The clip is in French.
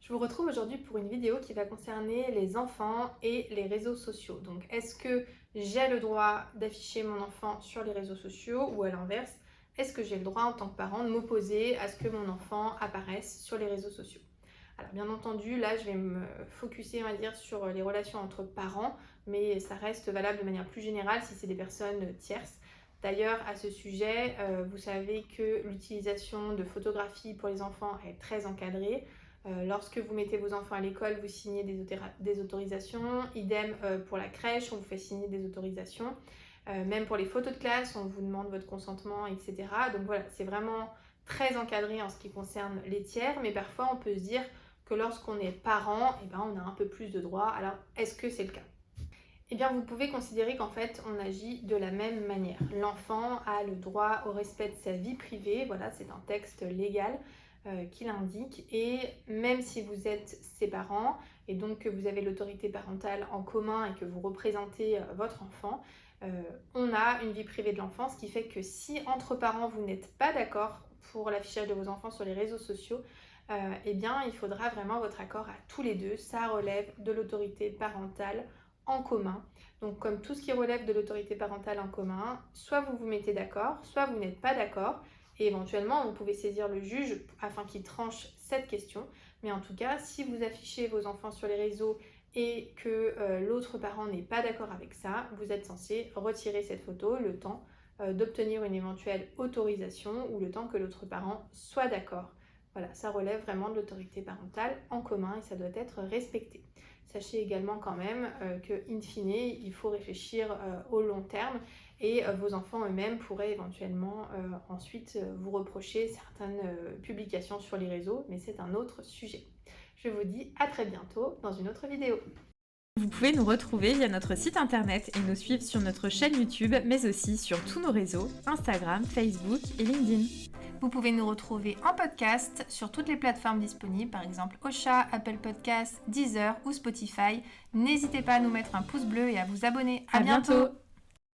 Je vous retrouve aujourd'hui pour une vidéo qui va concerner les enfants et les réseaux sociaux. Donc, est-ce que j'ai le droit d'afficher mon enfant sur les réseaux sociaux ou à l'inverse, est-ce que j'ai le droit en tant que parent de m'opposer à ce que mon enfant apparaisse sur les réseaux sociaux? Alors, bien entendu, là, je vais me focuser, on va dire, sur les relations entre parents, mais ça reste valable de manière plus générale si c'est des personnes tierces. D'ailleurs, à ce sujet, vous savez que l'utilisation de photographies pour les enfants est très encadrée. Lorsque vous mettez vos enfants à l'école, vous signez des autorisations. Idem pour la crèche, on vous fait signer des autorisations. Même pour les photos de classe, on vous demande votre consentement, etc. Donc voilà, c'est vraiment très encadré en ce qui concerne les tiers, mais parfois on peut se dire que lorsqu'on est parent, eh ben, on a un peu plus de droits. Alors, est-ce que c'est le cas? Eh bien, vous pouvez considérer qu'en fait, on agit de la même manière. L'enfant a le droit au respect de sa vie privée, voilà, c'est un texte légal qui l'indique. Et même si vous êtes ses parents, et donc que vous avez l'autorité parentale en commun et que vous représentez votre enfant, on a une vie privée de l'enfant, ce qui fait que si entre parents, vous n'êtes pas d'accord pour l'affichage de vos enfants sur les réseaux sociaux, eh bien, il faudra vraiment votre accord à tous les deux. Ça relève de l'autorité parentale en commun. Donc comme tout ce qui relève de l'autorité parentale en commun, soit vous vous mettez d'accord, soit vous n'êtes pas d'accord, et éventuellement vous pouvez saisir le juge afin qu'il tranche cette question. Mais en tout cas, si vous affichez vos enfants sur les réseaux et que l'autre parent n'est pas d'accord avec ça, vous êtes censé retirer cette photo le temps d'obtenir une éventuelle autorisation ou le temps que l'autre parent soit d'accord. Voilà, ça relève vraiment de l'autorité parentale en commun et ça doit être respecté. Sachez également quand même que, in fine, il faut réfléchir au long terme et vos enfants eux-mêmes pourraient éventuellement ensuite vous reprocher certaines publications sur les réseaux, mais c'est un autre sujet. Je vous dis à très bientôt dans une autre vidéo. Vous pouvez nous retrouver via notre site internet et nous suivre sur notre chaîne YouTube, mais aussi sur tous nos réseaux, Instagram, Facebook et LinkedIn. Vous pouvez nous retrouver en podcast sur toutes les plateformes disponibles, par exemple Ocha, Apple Podcasts, Deezer ou Spotify. N'hésitez pas à nous mettre un pouce bleu et à vous abonner. À bientôt.